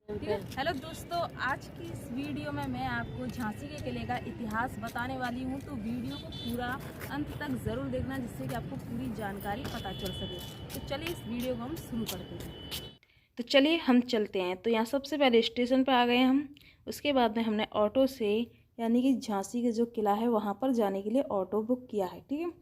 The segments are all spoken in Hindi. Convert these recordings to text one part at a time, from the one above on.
ठीक है। हेलो दोस्तों, आज की इस वीडियो में मैं आपको झांसी के किले का इतिहास बताने वाली हूँ। तो वीडियो को पूरा अंत तक ज़रूर देखना, जिससे कि आपको पूरी जानकारी पता चल सके। तो चलिए इस वीडियो को हम शुरू करते हैं। तो चलिए हम चलते हैं। तो यहाँ सबसे पहले स्टेशन पर आ गए हम। उसके बाद में हमने ऑटो से यानी कि झांसी का जो किला है वहाँ पर जाने के लिए ऑटो बुक किया है। ठीक है।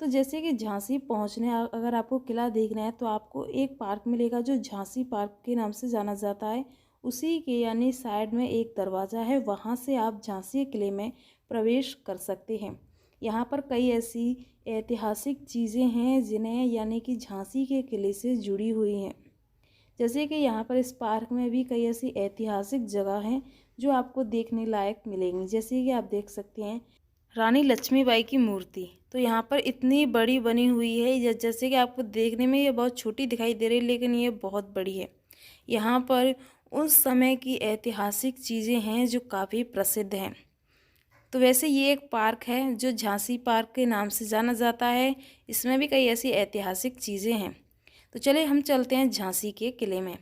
तो जैसे कि झांसी पहुँचने अगर आपको किला देखना है तो आपको एक पार्क मिलेगा जो झांसी पार्क के नाम से जाना जाता है। उसी के यानी साइड में एक दरवाज़ा है, वहाँ से आप झांसी किले में प्रवेश कर सकते हैं। यहाँ पर कई ऐसी ऐतिहासिक चीज़ें हैं जिन्हें यानी कि झांसी के किले से जुड़ी हुई हैं। जैसे कि यहाँ पर इस पार्क में भी कई ऐसी ऐतिहासिक जगह हैं जो आपको देखने लायक मिलेंगी। जैसे कि आप देख सकते हैं रानी लक्ष्मीबाई की मूर्ति। तो यहाँ पर इतनी बड़ी बनी हुई है, जैसे कि आपको देखने में ये बहुत छोटी दिखाई दे रही है, लेकिन ये बहुत बड़ी है। यहाँ पर उस समय की ऐतिहासिक चीज़ें हैं जो काफ़ी प्रसिद्ध हैं। तो वैसे ये एक पार्क है जो झांसी पार्क के नाम से जाना जाता है। इसमें भी कई ऐसी ऐतिहासिक चीज़ें हैं। तो चलिए हम चलते हैं झांसी के किले में।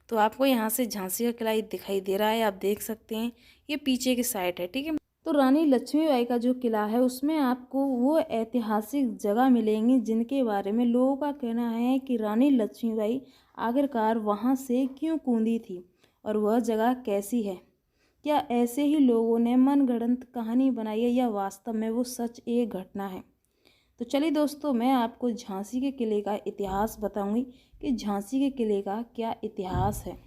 तो आपको यहाँ से झांसी का किला दिखाई दे रहा है, आप देख सकते हैं। ये पीछे की साइड है। ठीक है। तो रानी लक्ष्मीबाई का जो किला है उसमें आपको वो ऐतिहासिक जगह मिलेंगी जिनके बारे में लोगों का कहना है कि रानी लक्ष्मीबाई आखिरकार वहाँ से क्यों कूदी थी और वह जगह कैसी है। क्या ऐसे ही लोगों ने मनगढ़ंत कहानी बनाई है या वास्तव में वो सच एक घटना है। तो चलिए दोस्तों, मैं आपको झांसी के किले का इतिहास बताऊंगी कि झांसी के किले का क्या इतिहास है।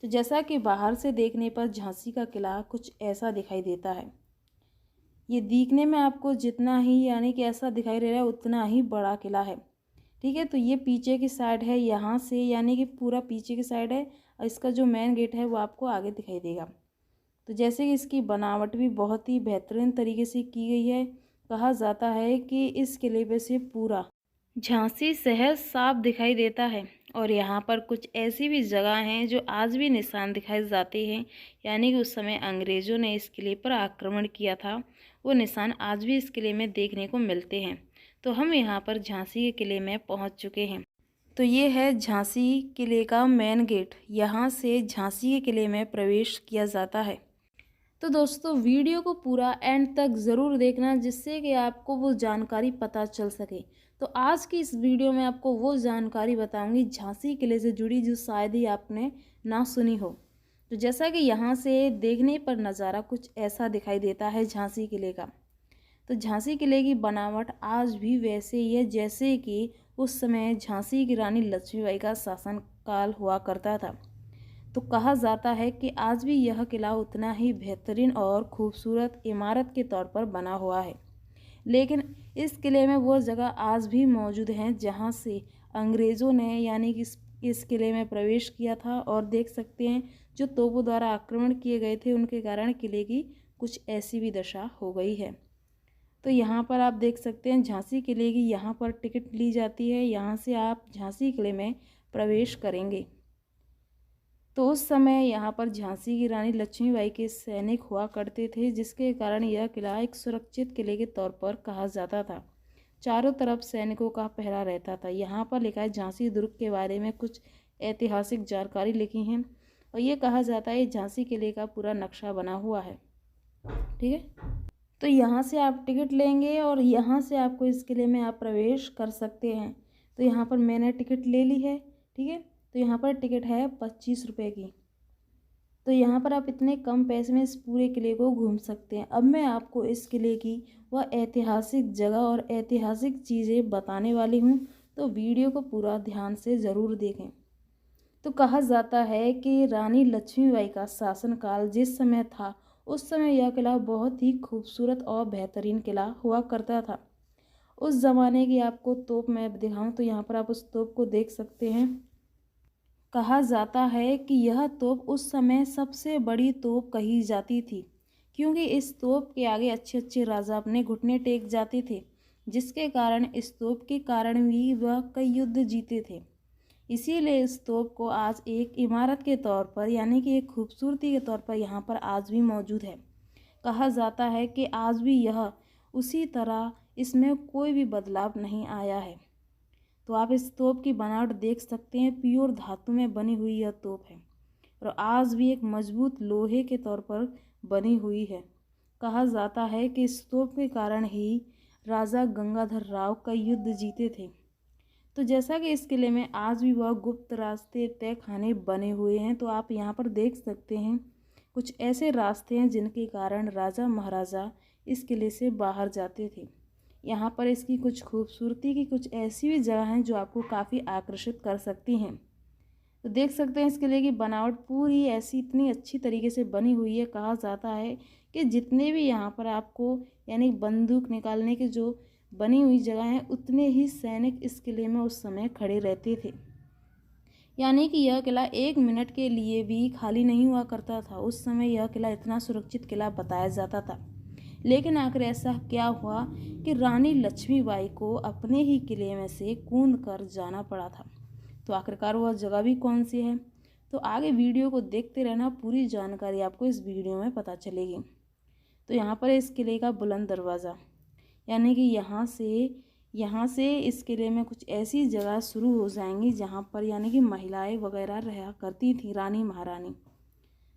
तो जैसा कि बाहर से देखने पर झांसी का किला कुछ ऐसा दिखाई देता है। ये दिखने में आपको जितना ही यानी कि ऐसा दिखाई दे रहा है उतना ही बड़ा किला है। ठीक है। तो ये पीछे की साइड है, यहाँ से यानी कि पूरा पीछे की साइड है और इसका जो मेन गेट है वो आपको आगे दिखाई देगा। तो जैसे कि इसकी बनावट भी बहुत ही बेहतरीन तरीके से की गई है। कहा जाता है कि इस किले पे से पूरा झांसी शहर साफ दिखाई देता है और यहाँ पर कुछ ऐसी भी जगह हैं जो आज भी निशान दिखाए जाते हैं। यानी कि उस समय अंग्रेज़ों ने इस किले पर आक्रमण किया था, वो निशान आज भी इस किले में देखने को मिलते हैं। तो हम यहाँ पर झांसी के किले में पहुँच चुके हैं। तो ये है झांसी किले का मेन गेट। यहाँ से झांसी के किले में प्रवेश किया जाता है। तो दोस्तों, वीडियो को पूरा एंड तक ज़रूर देखना, जिससे कि आपको वो जानकारी पता चल सके। तो आज की इस वीडियो में आपको वो जानकारी बताऊंगी झांसी किले से जुड़ी जो शायद ही आपने ना सुनी हो। तो जैसा कि यहाँ से देखने पर नज़ारा कुछ ऐसा दिखाई देता है झांसी किले का। तो झांसी किले की बनावट आज भी वैसे ही है जैसे कि उस समय झांसी की रानी लक्ष्मीबाई का शासनकाल हुआ करता था। तो कहा जाता है कि आज भी यह किला उतना ही बेहतरीन और खूबसूरत इमारत के तौर पर बना हुआ है। लेकिन इस किले में वो जगह आज भी मौजूद हैं जहाँ से अंग्रेज़ों ने यानी कि इस किले में प्रवेश किया था। और देख सकते हैं जो तोपों द्वारा आक्रमण किए गए थे उनके कारण किले की कुछ ऐसी भी दशा हो गई है। तो यहाँ पर आप देख सकते हैं झांसी किले की यहाँ पर टिकट ली जाती है। यहाँ से आप झांसी किले में प्रवेश करेंगे। तो उस समय यहाँ पर झांसी की रानी लक्ष्मीबाई के सैनिक हुआ करते थे, जिसके कारण यह किला एक सुरक्षित किले के तौर पर कहा जाता था। चारों तरफ सैनिकों का पहरा रहता था। यहाँ पर लिखा है झांसी दुर्ग के बारे में कुछ ऐतिहासिक जानकारी लिखी हैं और ये कहा जाता है झांसी किले का पूरा नक्शा बना हुआ है। ठीक है। तो यहाँ से आप टिकट लेंगे और यहाँ से आपको इस किले में आप प्रवेश कर सकते हैं। तो यहाँ पर मैंने टिकट ले ली है। ठीक है। तो यहाँ पर टिकट है 25 रुपये की। तो यहाँ पर आप इतने कम पैसे में इस पूरे किले को घूम सकते हैं। अब मैं आपको इस किले की वह ऐतिहासिक जगह और ऐतिहासिक चीज़ें बताने वाली हूँ। तो वीडियो को पूरा ध्यान से ज़रूर देखें। तो कहा जाता है कि रानी लक्ष्मीबाई का शासनकाल जिस समय था उस समय यह किला बहुत ही खूबसूरत और बेहतरीन किला हुआ करता था। उस ज़माने की आपको तोप मैं दिखाऊं तो यहाँ पर आप उस तोप को देख सकते हैं। कहा जाता है कि यह तोप उस समय सबसे बड़ी तोप कही जाती थी, क्योंकि इस तोप के आगे अच्छे अच्छे राजा अपने घुटने टेक जाते थे, जिसके कारण इस तोप के कारण भी वह कई युद्ध जीते थे। इसीलिए इस तोप को आज एक इमारत के तौर पर यानी कि एक खूबसूरती के तौर पर यहाँ पर आज भी मौजूद है। कहा जाता है कि आज भी यह उसी तरह, इसमें कोई भी बदलाव नहीं आया है। तो आप इस तोप की बनावट देख सकते हैं, प्योर धातु में बनी हुई यह तोप है। और आज भी एक मजबूत लोहे के तौर पर बनी हुई है। कहा जाता है कि इस तोप के कारण ही राजा गंगाधर राव कई युद्ध जीते थे। तो जैसा कि इस किले में आज भी वह गुप्त रास्ते तय खाने बने हुए हैं, तो आप यहाँ पर देख सकते हैं कुछ ऐसे रास्ते हैं जिनके कारण राजा महाराजा इस किले से बाहर जाते थे। यहाँ पर इसकी कुछ खूबसूरती की कुछ ऐसी भी जगह हैं जो आपको काफ़ी आकर्षित कर सकती हैं। तो देख सकते हैं इस किले की बनावट पूरी ऐसी इतनी अच्छी तरीके से बनी हुई है। कहा जाता है कि जितने भी यहाँ पर आपको यानी बंदूक निकालने की जो बनी हुई जगह है, उतने ही सैनिक इस किले में उस समय खड़े रहते थे। यानी कि यह किला 1 मिनट के लिए भी खाली नहीं हुआ करता था। उस समय यह किला इतना सुरक्षित किला बताया जाता था। लेकिन आखिर ऐसा क्या हुआ कि रानी लक्ष्मीबाई को अपने ही किले में से कूद कर जाना पड़ा था। तो आखिरकार वह जगह भी कौन सी है, तो आगे वीडियो को देखते रहना, पूरी जानकारी आपको इस वीडियो में पता चलेगी। तो यहाँ पर इस किले का बुलंद दरवाज़ा, यानी कि यहाँ से इस किले में कुछ ऐसी जगह शुरू हो जाएंगी जहाँ पर यानी कि महिलाएं वगैरह रहा करती थी, रानी महारानी,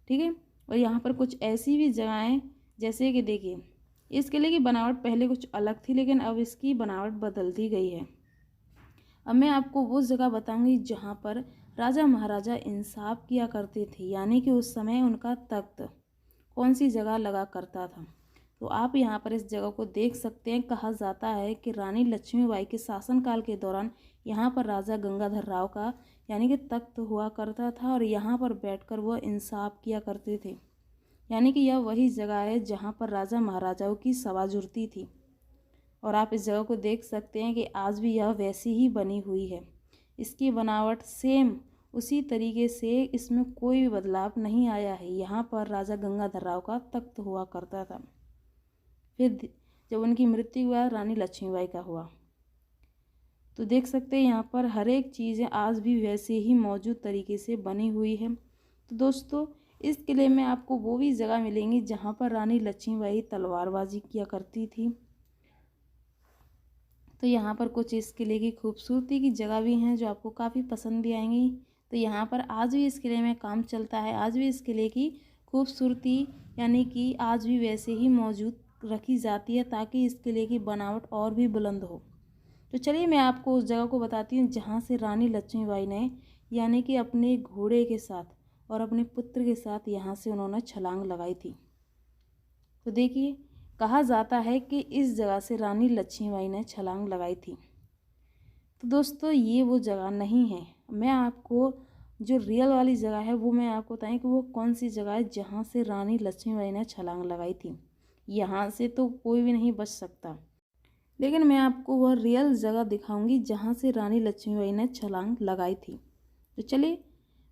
ठीक है। और यहाँ पर कुछ ऐसी भी जगहें जैसे कि देखिए, इस किले की बनावट पहले कुछ अलग थी, लेकिन अब इसकी बनावट बदल दी गई है। अब मैं आपको वो जगह बताऊंगी जहाँ पर राजा महाराजा इंसाफ किया करते थे, यानी कि उस समय उनका तख्त कौन सी जगह लगा करता था। तो आप यहाँ पर इस जगह को देख सकते हैं। कहा जाता है कि रानी लक्ष्मीबाई के शासनकाल के दौरान यहाँ पर राजा गंगाधर राव का यानी कि तख्त हुआ करता था और यहाँ पर बैठकर वह इंसाफ किया करते थे। यानी कि यह वही जगह है जहाँ पर राजा महाराजाओं की सभा जुड़ती थी। और आप इस जगह को देख सकते हैं कि आज भी यह वैसी ही बनी हुई है। इसकी बनावट सेम उसी तरीके से, इसमें कोई भी बदलाव नहीं आया है। यहाँ पर राजा गंगाधर राव का तख्त हुआ करता था। फिर जब उनकी मृत्यु हुआ, रानी लक्ष्मीबाई का हुआ। तो देख सकते हैं यहाँ पर हर एक चीज़ें आज भी वैसे ही मौजूद तरीके से बनी हुई है। तो दोस्तों, इस किले में आपको वो भी जगह मिलेंगी जहाँ पर रानी लक्ष्मीबाई तलवारबाजी किया करती थी। तो यहाँ पर कुछ इस किले की खूबसूरती की जगह भी हैं जो आपको काफ़ी पसंद भी आएंगी। तो यहाँ पर आज भी इस किले में काम चलता है। आज भी इस किले की खूबसूरती यानी कि आज भी वैसे ही मौजूद रखी जाती है ताकि इस किले की बनावट और भी बुलंद हो। तो चलिए मैं आपको उस जगह को बताती हूँ जहाँ से रानी लक्ष्मीबाई ने यानी कि अपने घोड़े के साथ और अपने पुत्र के साथ यहाँ से उन्होंने छलांग लगाई थी। तो देखिए, कहा जाता है कि इस जगह से रानी लक्ष्मीबाई ने छलांग लगाई थी। तो दोस्तों, ये वो जगह नहीं है। मैं आपको जो रियल वाली जगह है वो मैं आपको बताएं कि वो कौन सी जगह है जहाँ से रानी लक्ष्मीबाई ने छलांग लगाई थी। यहाँ से तो कोई भी नहीं बच सकता, लेकिन मैं आपको वह रियल जगह दिखाऊंगी जहाँ से रानी लक्ष्मीबाई ने छलांग लगाई थी। तो चलिए,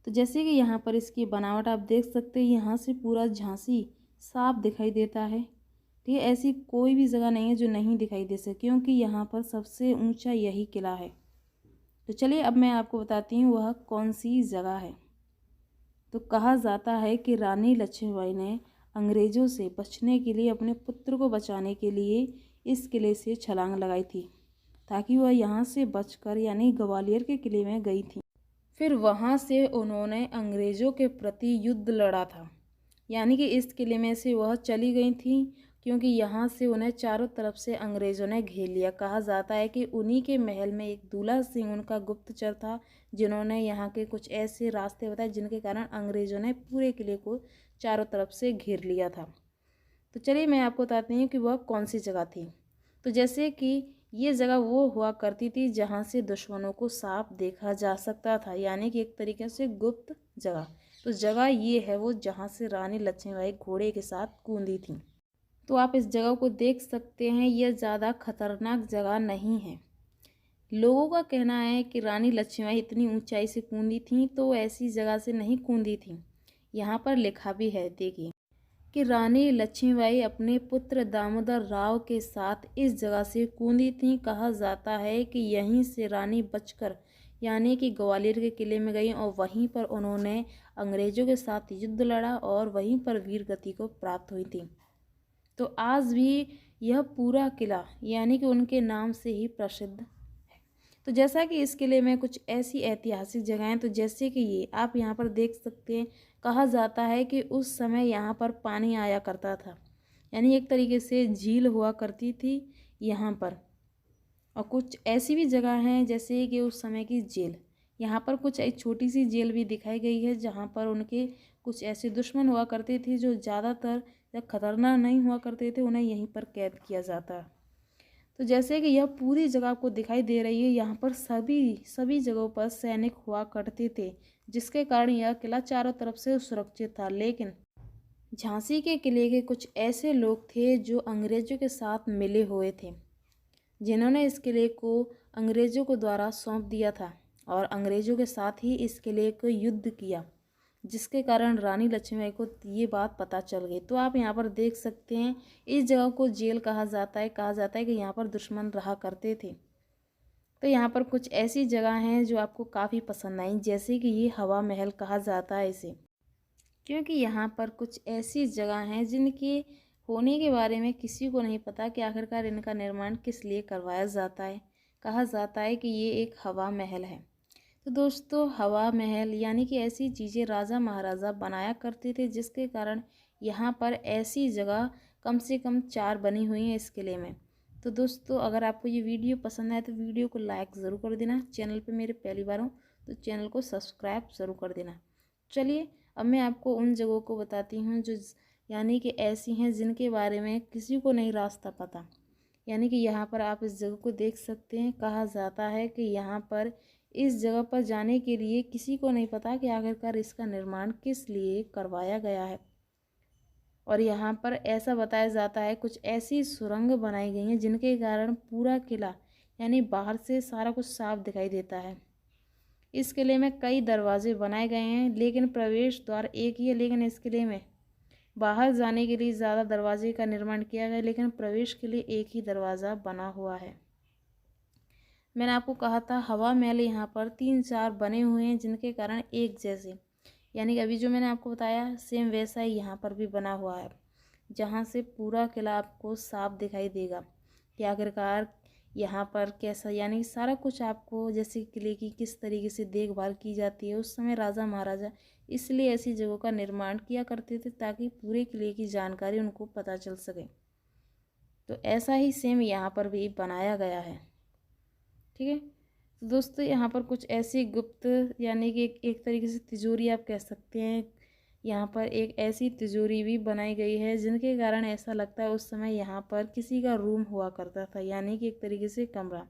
तो जैसे कि यहाँ पर इसकी बनावट आप देख सकते हैं, यहाँ से पूरा झांसी साफ दिखाई देता है। ठीक है, ऐसी कोई भी जगह नहीं है जो नहीं दिखाई दे सके, क्योंकि यहाँ पर सबसे ऊंचा यही किला है। तो चलिए अब मैं आपको बताती हूँ वह कौन सी जगह है। तो कहा जाता है कि रानी लक्ष्मीबाई ने अंग्रेज़ों से बचने के लिए, अपने पुत्र को बचाने के लिए इस किले से छलांग लगाई थी ताकि वह यहाँ से बचकर यानी ग्वालियर के किले में गई थी। फिर वहाँ से उन्होंने अंग्रेज़ों के प्रति युद्ध लड़ा था, यानी कि इस किले में से वह चली गई थी क्योंकि यहाँ से उन्हें चारों तरफ से अंग्रेज़ों ने घेर लिया। कहा जाता है कि उन्हीं के महल में एक दूल्हा सिंह उनका गुप्तचर था, जिन्होंने यहाँ के कुछ ऐसे रास्ते बताए जिनके कारण अंग्रेज़ों ने पूरे किले को चारों तरफ से घेर लिया था। तो चलिए मैं आपको बताती हूँ कि वह कौन सी जगह थी। तो जैसे कि ये जगह वो हुआ करती थी जहाँ से दुश्मनों को साफ देखा जा सकता था, यानी कि एक तरीके से गुप्त जगह। तो जगह ये है वो जहाँ से रानी लक्ष्मीबाई घोड़े के साथ कूदी थी। तो आप इस जगह को देख सकते हैं, यह ज़्यादा खतरनाक जगह नहीं है। लोगों का कहना है कि रानी लक्ष्मीबाई इतनी ऊंचाई से कूदी थी तो ऐसी जगह से नहीं कूदी थी। यहाँ पर लिखा भी है, देखिए, कि रानी लक्ष्मीबाई अपने पुत्र दामोदर राव के साथ इस जगह से कूदी थी। कहा जाता है कि यहीं से रानी बचकर यानी कि ग्वालियर के किले में गई और वहीं पर उन्होंने अंग्रेज़ों के साथ युद्ध लड़ा और वहीं पर वीर गति को प्राप्त हुई थी। तो आज भी यह पूरा किला यानी कि उनके नाम से ही प्रसिद्ध है। तो जैसा कि इस किले में कुछ ऐसी ऐतिहासिक जगहें, तो जैसे कि ये आप यहाँ पर देख सकते हैं, कहा जाता है कि उस समय यहाँ पर पानी आया करता था, यानी एक तरीके से झील हुआ करती थी यहाँ पर। और कुछ ऐसी भी जगह हैं जैसे कि उस समय की जेल, यहाँ पर कुछ एक छोटी सी जेल भी दिखाई गई है जहाँ पर उनके कुछ ऐसे दुश्मन हुआ करते थे जो ज़्यादातर या खतरनाक नहीं हुआ करते थे, उन्हें यहीं पर कैद किया जाता। तो जैसे कि यह पूरी जगह आपको दिखाई दे रही है, यहाँ पर सभी जगहों पर सैनिक हुआ करते थे, जिसके कारण यह किला चारों तरफ से सुरक्षित था। लेकिन झांसी के किले के कुछ ऐसे लोग थे जो अंग्रेजों के साथ मिले हुए थे, जिन्होंने इस किले को अंग्रेजों को द्वारा सौंप दिया था और अंग्रेजों के साथ ही इस किले को युद्ध किया, जिसके कारण रानी लक्ष्मीबाई को ये बात पता चल गई। तो आप यहाँ पर देख सकते हैं, इस जगह को जेल कहा जाता है कि यहाँ पर दुश्मन रहा करते थे। तो यहाँ पर कुछ ऐसी जगह हैं जो आपको काफ़ी पसंद आई, जैसे कि ये हवा महल कहा जाता है इसे, क्योंकि यहाँ पर कुछ ऐसी जगह हैं जिनके होने के बारे में किसी को नहीं पता कि आखिरकार इनका निर्माण किस लिए करवाया जाता है। कहा जाता है कि ये एक हवा महल है। तो दोस्तों, हवा महल यानी कि ऐसी चीज़ें राजा महाराजा बनाया करते थे, जिसके कारण यहाँ पर ऐसी जगह कम से कम 4 बनी हुई हैं इस किले में। तो दोस्तों, अगर आपको ये वीडियो पसंद आए तो वीडियो को लाइक ज़रूर कर देना। चैनल पे मेरे पहली बार हो तो चैनल को सब्सक्राइब ज़रूर कर देना। चलिए, अब मैं आपको उन जगहों को बताती हूँ जो यानी कि ऐसी हैं जिनके बारे में किसी को नहीं रास्ता पता। यानी कि यहाँ पर आप इस जगह को देख सकते हैं। कहा जाता है कि यहाँ पर इस जगह पर जाने के लिए किसी को नहीं पता कि आखिरकार इसका निर्माण किस लिए करवाया गया है। और यहाँ पर ऐसा बताया जाता है कुछ ऐसी सुरंग बनाई गई हैं जिनके कारण पूरा किला यानी बाहर से सारा कुछ साफ दिखाई देता है। इस किले में कई दरवाजे बनाए गए हैं, लेकिन प्रवेश द्वार एक ही है। लेकिन इस किले में बाहर जाने के लिए ज़्यादा दरवाजे का निर्माण किया गया, लेकिन प्रवेश के लिए एक ही दरवाज़ा बना हुआ है। मैंने आपको कहा था हवा महल यहाँ पर 3-4 बने हुए हैं, जिनके कारण एक जैसे, यानी कि अभी जो मैंने आपको बताया सेम वैसा ही यहाँ पर भी बना हुआ है, जहाँ से पूरा किला आपको साफ दिखाई देगा कि आखिरकार यहाँ पर कैसा, यानी सारा कुछ आपको जैसे किले की किस तरीके से देखभाल की जाती है। उस समय राजा महाराजा इसलिए ऐसी जगहों का निर्माण किया करते थे ताकि पूरे किले की जानकारी उनको पता चल सके। तो ऐसा ही सेम यहाँ पर भी बनाया गया है। ठीक है, तो दोस्तों, यहाँ पर कुछ ऐसी गुप्त यानी कि एक तरीके से तिजोरी आप कह सकते हैं। यहाँ पर एक ऐसी तिजोरी भी बनाई गई है जिनके कारण ऐसा लगता है उस समय यहाँ पर किसी का रूम हुआ करता था, यानी कि एक तरीके से कमरा।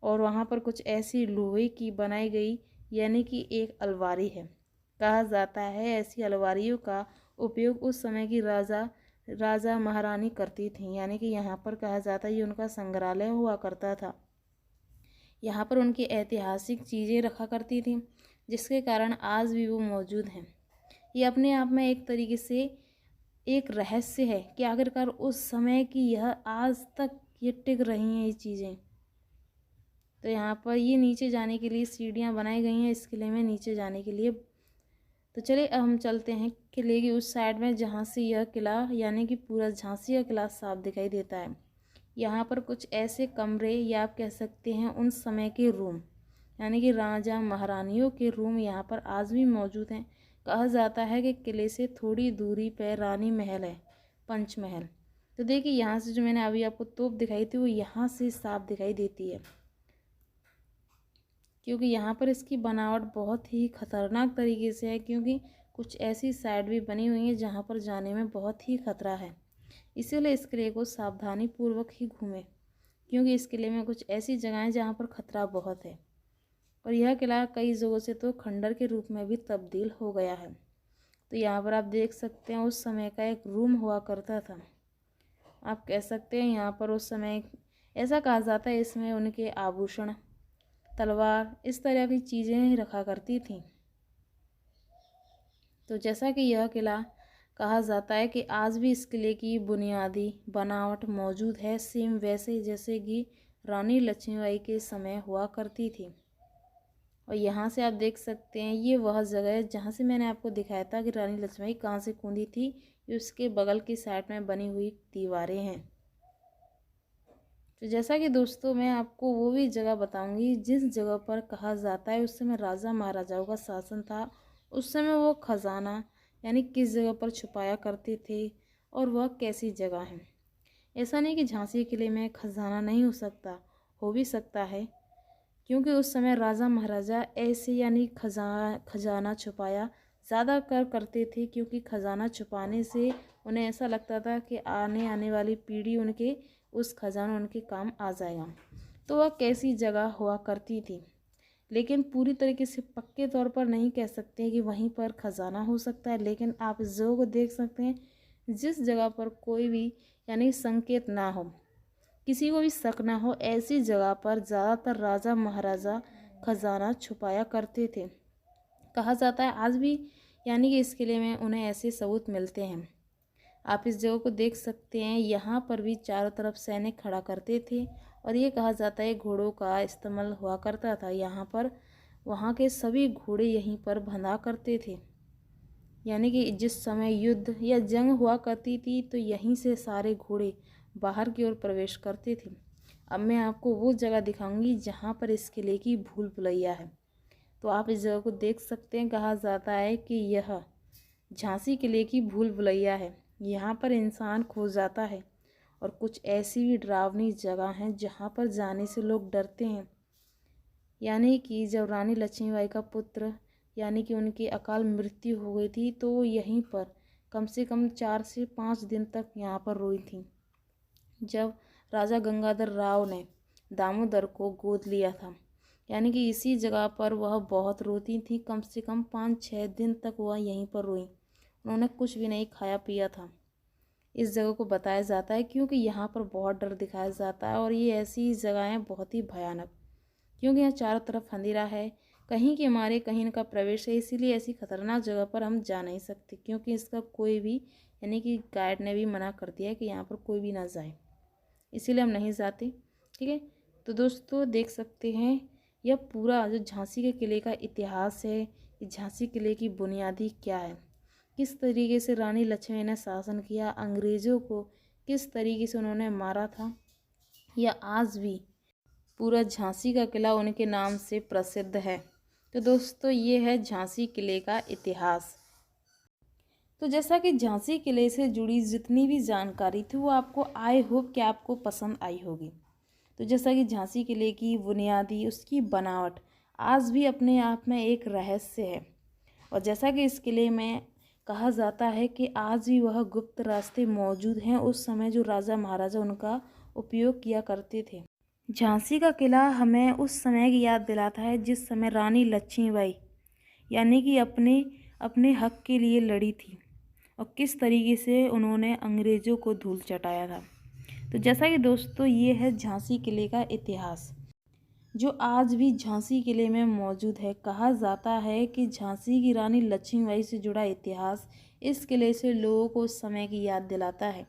और वहाँ पर कुछ ऐसी लोहे की बनाई गई यानी कि एक अलमारी है। कहा जाता है ऐसी अलमारियों का उपयोग उस समय की राजा महारानी करती थी, यानी कि यहाँ पर कहा जाता है ये उनका संग्रहालय हुआ करता था। यहाँ पर उनकी ऐतिहासिक चीज़ें रखा करती थी, जिसके कारण आज भी वो मौजूद हैं। ये अपने आप में एक तरीके से एक रहस्य है कि आखिरकार उस समय की यह आज तक ये टिक रही हैं ये चीज़ें। तो यहाँ पर ये नीचे जाने के लिए सीढ़ियाँ बनाई गई हैं इस किले में नीचे जाने के लिए। तो चलिए अब हम चलते हैं किले की उस साइड में जहाँ से यह किला यानी कि पूरा झांसी का किला साफ दिखाई देता है। यहाँ पर कुछ ऐसे कमरे या आप कह सकते हैं उन समय के रूम यानी कि राजा महारानियों के रूम यहाँ पर आज भी मौजूद हैं। कहा जाता है कि किले से थोड़ी दूरी पर रानी महल है, पंचमहल। तो देखिए यहाँ से जो मैंने अभी आपको तोप दिखाई थी वो यहाँ से साफ दिखाई देती है, क्योंकि यहाँ पर इसकी बनावट बहुत ही खतरनाक तरीके से है, क्योंकि कुछ ऐसी साइड भी बनी हुई है जहाँ पर जाने में बहुत ही खतरा है। इसीलिए इस किले को सावधानी पूर्वक ही घूमें, क्योंकि इस किले में कुछ ऐसी जगहें जहाँ पर खतरा बहुत है। और यह किला कई जगहों से तो खंडर के रूप में भी तब्दील हो गया है। तो यहाँ पर आप देख सकते हैं उस समय का एक रूम हुआ करता था, आप कह सकते हैं। यहाँ पर उस समय ऐसा कहा जाता है इसमें उनके आभूषण, तलवार, इस तरह की चीज़ें रखा करती थी। तो जैसा कि यह किला कहा जाता है कि आज भी इस किले की बुनियादी बनावट मौजूद है, सेम वैसे जैसे कि रानी लक्ष्मीबाई के समय हुआ करती थी। और यहाँ से आप देख सकते हैं ये वह जगह है जहाँ से मैंने आपको दिखाया था कि रानी लक्ष्मीबाई कहाँ से कूदी थी। ये उसके बगल की साइड में बनी हुई दीवारें हैं। तो जैसा कि दोस्तों मैं आपको वो भी जगह बताऊंगी जिस जगह पर कहा जाता है उस समय राजा महाराजाओं का शासन था। उस समय वो खजाना यानी किस जगह पर छुपाया करते थे और वह कैसी जगह है। ऐसा नहीं कि झांसी किले में खजाना नहीं हो सकता, हो भी सकता है, क्योंकि उस समय राजा महाराजा ऐसे यानी खजाना छुपाया ज़्यादा करते थे, क्योंकि खजाना छुपाने से उन्हें ऐसा लगता था कि आने आने वाली पीढ़ी उनके उस खजाना उनके काम आ जाएगा। तो वह कैसी जगह हुआ करती थी, लेकिन पूरी तरीके से पक्के तौर पर नहीं कह सकते कि वहीं पर खजाना हो सकता है। लेकिन आप इस जगह को देख सकते हैं जिस जगह पर कोई भी यानी संकेत ना हो, किसी को भी शक ना हो, ऐसी जगह पर ज़्यादातर राजा महाराजा खजाना छुपाया करते थे। कहा जाता है आज भी यानी कि इस किले में उन्हें ऐसे सबूत मिलते हैं। आप इस जगह को देख सकते हैं, यहाँ पर भी चारों तरफ सैनिक खड़ा करते थे और ये कहा जाता है घोड़ों का इस्तेमाल हुआ करता था यहाँ पर। वहाँ के सभी घोड़े यहीं पर बंधा करते थे, यानी कि जिस समय युद्ध या जंग हुआ करती थी तो यहीं से सारे घोड़े बाहर की ओर प्रवेश करते थे। अब मैं आपको वो जगह दिखाऊंगी जहाँ पर इस किले की भूल भुलैया है। तो आप इस जगह को देख सकते हैं, कहा जाता है कि यह झांसी किले की भूल भुलैया है। यहाँ पर इंसान खो जाता है और कुछ ऐसी भी डरावनी जगह हैं जहाँ पर जाने से लोग डरते हैं। यानी कि जब रानी लक्ष्मीबाई का पुत्र यानी कि उनकी अकाल मृत्यु हो गई थी तो यहीं पर कम से कम 4 से 5 दिन तक यहाँ पर रोई थी। जब राजा गंगाधर राव ने दामोदर को गोद लिया था, यानी कि इसी जगह पर वह बहुत रोती थी। कम से कम 5-6 दिन तक वह यहीं पर रोई। उन्होंने कुछ भी नहीं खाया पिया था। इस जगह को बताया जाता है क्योंकि यहाँ पर बहुत डर दिखाया जाता है और ये ऐसी जगह है बहुत ही भयानक, क्योंकि यहाँ चारों तरफ अंधेरा है, कहीं के मारे कहीं इनका प्रवेश है। इसीलिए ऐसी खतरनाक जगह पर हम जा नहीं सकते, क्योंकि इसका कोई भी यानी कि गाइड ने भी मना कर दिया है कि यहाँ पर कोई भी ना जाए, इसीलिए हम नहीं जाते। ठीक है, तो दोस्तों देख सकते हैं यह पूरा जो झांसी के किले का इतिहास है, इस झांसी किले की बुनियादी क्या है, किस तरीके से रानी लक्ष्मी ने शासन किया, अंग्रेज़ों को किस तरीके से उन्होंने मारा था, या आज भी पूरा झांसी का किला उनके नाम से प्रसिद्ध है। तो दोस्तों ये है झांसी किले का इतिहास। तो जैसा कि झांसी किले से जुड़ी जितनी भी जानकारी थी वो आपको आई होप कि आपको पसंद आई होगी। तो जैसा कि झांसी किले की बुनियादी उसकी बनावट आज भी अपने आप में एक रहस्य है, और जैसा कि इस किले में कहा जाता है कि आज भी वह गुप्त रास्ते मौजूद हैं उस समय जो राजा महाराजा उनका उपयोग किया करते थे। झांसी का किला हमें उस समय की याद दिलाता है जिस समय रानी लक्ष्मीबाई यानी कि अपने अपने हक के लिए लड़ी थी और किस तरीके से उन्होंने अंग्रेज़ों को धूल चटाया था। तो जैसा कि दोस्तों ये है झांसी किले का इतिहास जो आज भी झांसी किले में मौजूद है। कहा जाता है कि झांसी की रानी लक्ष्मीबाई से जुड़ा इतिहास इस किले से लोगों को उस समय की याद दिलाता है।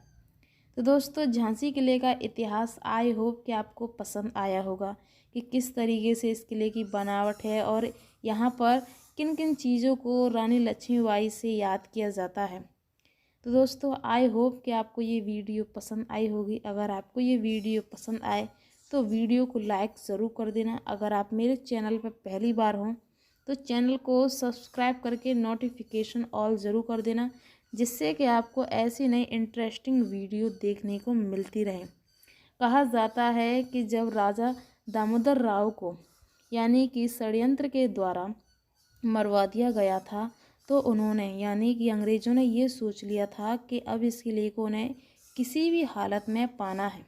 तो दोस्तों झांसी किले का इतिहास आई होप कि आपको पसंद आया होगा कि किस तरीके से इस किले की बनावट है और यहाँ पर किन किन चीज़ों को रानी लक्ष्मीबाई से याद किया जाता है। तो दोस्तों आई होप कि आपको ये वीडियो पसंद आई होगी। अगर आपको ये वीडियो पसंद आए तो वीडियो को लाइक ज़रूर कर देना। अगर आप मेरे चैनल पर पहली बार हों तो चैनल को सब्सक्राइब करके नोटिफिकेशन ऑल ज़रूर कर देना, जिससे कि आपको ऐसी नई इंटरेस्टिंग वीडियो देखने को मिलती रहे। कहा जाता है कि जब राजा दामोदर राव को यानी कि षड्यंत्र के द्वारा मरवा दिया गया था तो उन्होंने यानी कि अंग्रेज़ों ने ये सोच लिया था कि अब इस किले को उन्हें किसी भी हालत में पाना है।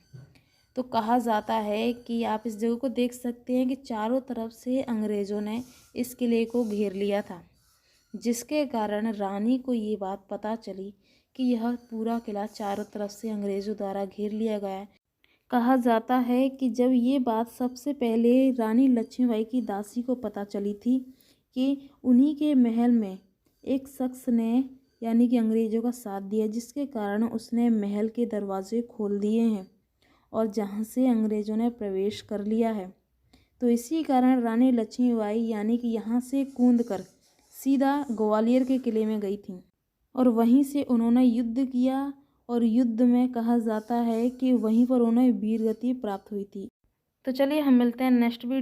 तो कहा जाता है कि आप इस जगह को देख सकते हैं कि चारों तरफ से अंग्रेज़ों ने इस किले को घेर लिया था, जिसके कारण रानी को ये बात पता चली कि यह पूरा किला चारों तरफ से अंग्रेज़ों द्वारा घेर लिया गया है। कहा जाता है कि जब ये बात सबसे पहले रानी लक्ष्मीबाई की दासी को पता चली थी कि उन्हीं के महल में एक शख्स ने यानी कि अंग्रेज़ों का साथ दिया, जिसके कारण उसने महल के दरवाजे खोल दिए हैं और जहां से अंग्रेज़ों ने प्रवेश कर लिया है। तो इसी कारण रानी लक्ष्मीबाई यानी कि यहाँ से कूद कर सीधा ग्वालियर के किले में गई थी और वहीं से उन्होंने युद्ध किया और युद्ध में कहा जाता है कि वहीं पर उन्हें वीरगति प्राप्त हुई थी। तो चलिए हम मिलते हैं नेक्स्ट वीडियो।